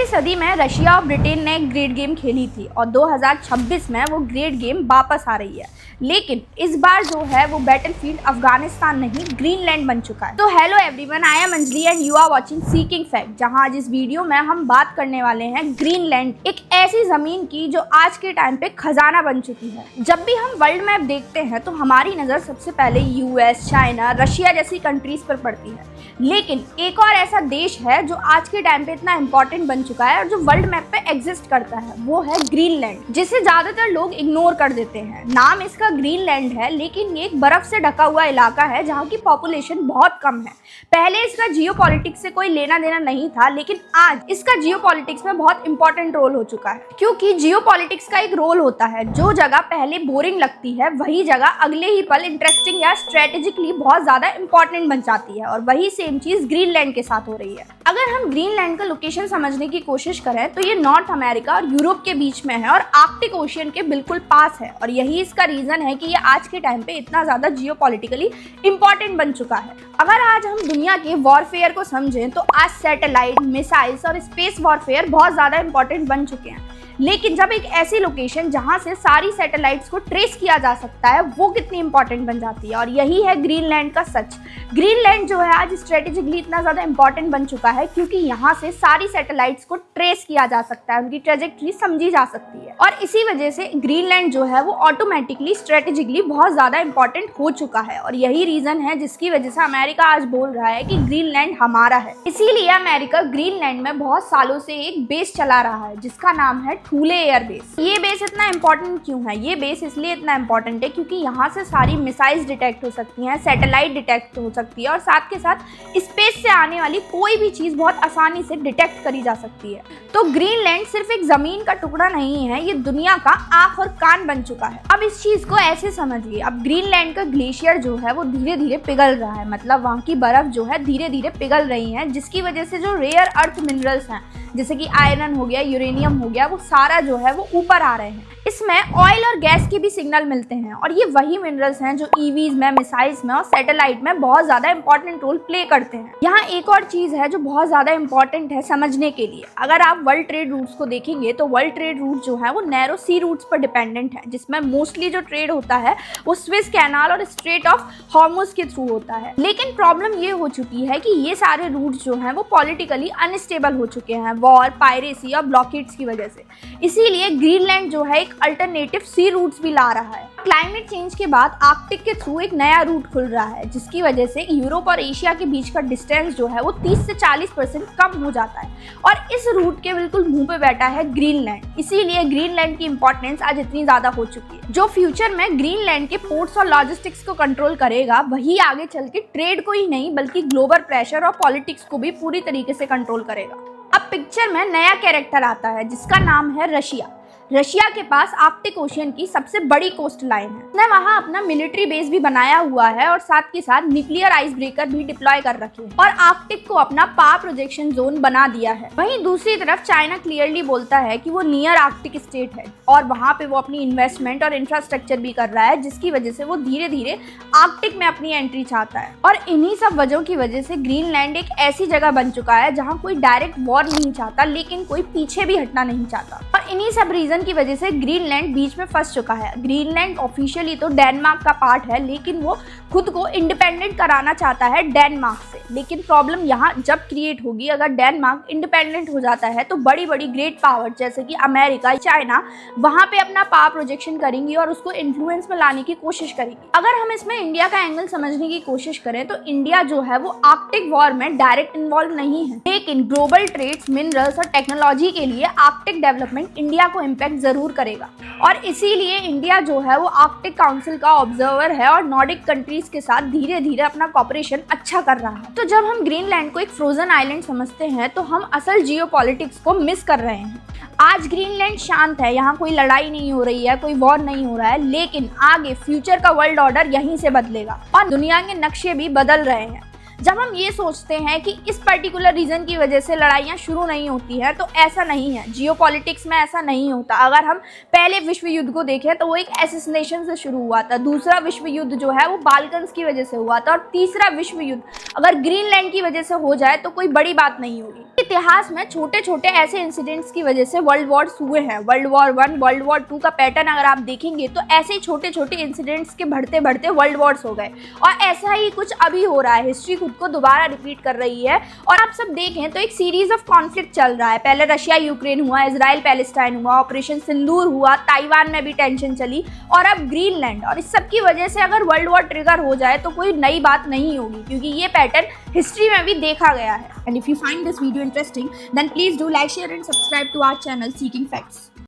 सदी में रशिया और ब्रिटेन ने एक ग्रेट गेम खेली थी और 2026 में वो ग्रेट गेम वापस आ रही है, लेकिन इस बार जो है वो बैटलफील्ड अफगानिस्तान नहीं ग्रीनलैंड बन चुका है। तो hello everyone, I am Anjali and you are watching seeking fact, जहां आज इस वीडियो में हम बात करने वाले हैं ग्रीनलैंड, एक ऐसी जमीन की जो आज के टाइम पे खजाना बन चुकी है। जब भी हम वर्ल्ड मैप देखते हैं तो हमारी नज़र सबसे पहले यूएस, चाइना, रशिया जैसी कंट्रीज पर पड़ती है, लेकिन एक और ऐसा देश है जो आज के टाइम पे इतना इंपॉर्टेंट बन चुका है और जो वर्ल्ड मैप पे एग्जिस्ट करता है, वो है ग्रीनलैंड, जिसे ज्यादातर लोग इग्नोर कर देते हैं। नाम इसका ग्रीनलैंड है, लेकिन ये एक बर्फ से ढका हुआ इलाका है जहाँ की पॉपुलेशन बहुत कम है। पहले इसका जियोपॉलिटिक्स से कोई लेना देना नहीं था, लेकिन आज इसका जियोपॉलिटिक्स में बहुत इंपॉर्टेंट रोल हो चुका है, क्योंकि जियोपॉलिटिक्स का एक रोल होता है, जो जगह पहले बोरिंग लगती है वही जगह अगले ही पल इंटरेस्टिंग या स्ट्रेटेजिकली बहुत ज्यादा इंपॉर्टेंट बन जाती है, और वही सेम चीज ग्रीनलैंड के साथ हो रही है। अगर हम ग्रीनलैंड का लोकेशन समझने की कोशिश करें तो ये नॉर्थ अमेरिका और यूरोप के बीच में है और आर्कटिक ओशियन के बिल्कुल पास है, और यही इसका रीजन है कि ये आज के टाइम पे इतना ज्यादा जियोपॉलिटिकली इंपॉर्टेंट बन चुका है। अगर आज हम दुनिया के वॉरफेयर को समझें तो आज सैटेलाइट, मिसाइल्स और स्पेस वॉरफेयर बहुत ज्यादा इंपॉर्टेंट बन चुके हैं, लेकिन जब एक ऐसी लोकेशन जहां से सारी सैटेलाइट्स को ट्रेस किया जा सकता है वो कितनी इंपॉर्टेंट बन जाती है, और यही है ग्रीनलैंड का सच। ग्रीनलैंड जो है आज स्ट्रेटेजिकली इतना ज़्यादा इंपॉर्टेंट बन चुका है क्योंकि यहाँ से सारी सैटेलाइट्स को ट्रेस किया जा सकता है, उनकी ट्रेजेक्ट्री समझी जा सकती है, और इसी वजह से ग्रीनलैंड जो है वो ऑटोमेटिकली स्ट्रेटेजिकली बहुत ज़्यादा इंपॉर्टेंट हो चुका है, और यही रीज़न है जिसकी वजह से अमेरिका आज बोल रहा है कि ग्रीनलैंड हमारा है। इसीलिए अमेरिका ग्रीनलैंड में बहुत सालों से एक बेस चला रहा है जिसका नाम है थूले एयर बेस। ये बेस इतना इंपॉर्टेंट क्यों है? ये बेस इसलिए इतना इंपॉर्टेंट है क्योंकि यहाँ से सारी मिसाइल्स डिटेक्ट हो सकती हैं, सैटेलाइट डिटेक्ट हो सकती है, और साथ के साथ स्पेस से आने वाली कोई भी चीज़ बहुत आसानी से डिटेक्ट करी जा सकती है। तो ग्रीनलैंड सिर्फ एक ज़मीन का टुकड़ा नहीं है, ये दुनिया का आँख और कान बन चुका है। अब इस चीज़ को ऐसे समझिए, अब ग्रीनलैंड का ग्लेशियर जो है वो धीरे धीरे पिघल रहा है, मतलब वहाँ की बर्फ जो है धीरे धीरे पिघल रही है, जिसकी वजह से जो रेयर अर्थ मिनरल्स हैं जैसे कि आयरन हो गया, यूरेनियम हो गया, वो सारा जो है वो ऊपर आ रहे हैं। इसमें ऑयल और गैस के भी सिग्नल मिलते हैं, और ये वही मिनरल्स हैं जो ईवीज में, मिसाइल्स में और सैटेलाइट में बहुत ज़्यादा इंपॉर्टेंट रोल प्ले करते हैं। यहाँ एक और चीज़ है जो बहुत ज़्यादा इंपॉर्टेंट है समझने के लिए। अगर आप वर्ल्ड ट्रेड रूट्स को देखेंगे तो वर्ल्ड ट्रेड रूट जो है वो नैरो सी रूट्स पर डिपेंडेंट है, जिसमें मोस्टली जो ट्रेड होता है वो स्विस कैनाल और स्ट्रेट ऑफ हॉर्मुज के थ्रू होता है। लेकिन प्रॉब्लम ये हो चुकी है कि ये सारे रूट्स जो हैं वो पॉलिटिकली अनस्टेबल हो चुके हैं वॉर, पायरेसी और ब्लॉकेड्स की वजह से। इसीलिए ग्रीनलैंड जो है एक अल्टरनेटिव सी रूट्स भी ला रहा है। क्लाइमेट चेंज के बाद आर्कटिक के थ्रू एक नया रूट खुल रहा है, जिसकी वजह से यूरोप और एशिया के बीच का डिस्टेंस जो है वो 30 से 40% कम हो जाता है, और इस रूट के बिल्कुल मुंह पे बैठा है ग्रीनलैंड। इसीलिए ग्रीनलैंड की इंपॉर्टेंस आज इतनी ज्यादा हो चुकी है। जो फ्यूचर में ग्रीनलैंड के पोर्ट्स और लॉजिस्टिक्स को कंट्रोल करेगा, वही आगे चल के ट्रेड को ही नहीं बल्कि ग्लोबल प्रेशर और पॉलिटिक्स को भी पूरी तरीके से कंट्रोल करेगा। अब पिक्चर में नया कैरेक्टर आता है जिसका नाम है रशिया। रशिया के पास आर्कटिक ओशियन की सबसे बड़ी कोस्ट लाइन है। उसने वहाँ अपना मिलिट्री बेस भी बनाया हुआ है और साथ के साथ न्यूक्लियर आइस ब्रेकर भी डिप्लॉय कर रखे हैं, और आर्कटिक को अपना पावर प्रोजेक्शन जोन बना दिया है। वहीं दूसरी तरफ चाइना क्लियरली बोलता है कि वो नियर आर्कटिक स्टेट है, और वहाँ पे वो अपनी इन्वेस्टमेंट और इंफ्रास्ट्रक्चर भी कर रहा है, जिसकी वजह से वो धीरे धीरे आर्कटिक में अपनी एंट्री चाहता है। और इन्हीं सब वजहों की वजह से ग्रीनलैंड एक ऐसी जगह बन चुका है जहाँ कोई डायरेक्ट वॉर नहीं चाहता, लेकिन कोई पीछे भी हटना नहीं चाहता, और इन्हीं सब रीजन की वजह से ग्रीनलैंड बीच में फंस चुका है। ग्रीनलैंड ऑफिशियली तो डेनमार्क का पार्ट है, लेकिन वो खुद को इंडिपेंडेंट कराना चाहता है डेनमार्क से। लेकिन प्रॉब्लम यहाँ जब क्रिएट होगी, अगर डेनमार्क इंडिपेंडेंट हो जाता है तो बड़ी बड़ी ग्रेट पावर जैसे कि अमेरिका, चाइना वहाँ पे अपना पावर प्रोजेक्शन करेंगी और उसको इन्फ्लुएंस में लाने की कोशिश करेंगी। अगर हम इसमें इंडिया का एंगल समझने की कोशिश करें तो इंडिया जो है वो आर्कटिक वॉर में डायरेक्ट इन्वॉल्व नहीं है, लेकिन ग्लोबल ट्रेड्स, मिनरल्स और टेक्नोलॉजी के लिए आर्कटिक डेवलपमेंट इंडिया को इम्पैक्ट जरूर करेगा, और इसीलिए इंडिया जो है वो आर्कटिक काउंसिल का ऑब्जर्वर है और नॉर्डिक कंट्रीज के साथ धीरे धीरे अपना कॉपरेशन अच्छा कर रहा है। तो जब हम ग्रीनलैंड को एक फ्रोजन आइलैंड समझते हैं तो हम असल जियोपॉलिटिक्स को मिस कर रहे हैं। आज ग्रीनलैंड शांत है, यहाँ कोई लड़ाई नहीं हो रही है, कोई वॉर नहीं हो रहा है, लेकिन आगे फ्यूचर का वर्ल्ड ऑर्डर यहीं से बदलेगा और दुनिया के नक्शे भी बदल रहे हैं। जब हम ये सोचते हैं कि इस पर्टिकुलर रीजन की वजह से लड़ाइयाँ शुरू नहीं होती हैं, तो ऐसा नहीं है। जियोपॉलिटिक्स में ऐसा नहीं होता। अगर हम पहले विश्व युद्ध को देखें तो वो एक एसेसिनेशन से शुरू हुआ था, दूसरा विश्व युद्ध जो है वो बाल्कन्स की वजह से हुआ था, और तीसरा विश्व युद्ध अगर ग्रीनलैंड की वजह से हो जाए तो कोई बड़ी बात नहीं होगी। इतिहास में छोटे छोटे ऐसे इंसिडेंट्स की वजह से वर्ल्ड वॉर्स हुए हैं। वर्ल्ड वॉर 1, वर्ल्ड वॉर 2 का पैटर्न अगर आप देखेंगे तो ऐसे छोटे छोटे इंसिडेंट्स के बढ़ते बढ़ते वर्ल्ड वॉर्स हो गए, और ऐसा ही कुछ अभी हो रहा है। हिस्ट्री खुद को दोबारा रिपीट कर रही है। और आप सब देखें तो एक सीरीज ऑफ कॉन्फ्लिक्ट चल रहा है। पहले रशिया यूक्रेन हुआ, इजराइल पैलेस्टाइन हुआ, ऑपरेशन सिंदूर हुआ, ताइवान में भी टेंशन चली, और अब ग्रीनलैंड। और इस सब की वजह से अगर वर्ल्ड वॉर ट्रिगर हो जाए तो कोई नई बात नहीं होगी, क्योंकि ये पैटर्न हिस्ट्री में भी देखा गया है। And if you find this video interesting, then please do like, share and subscribe to our channel seeking facts.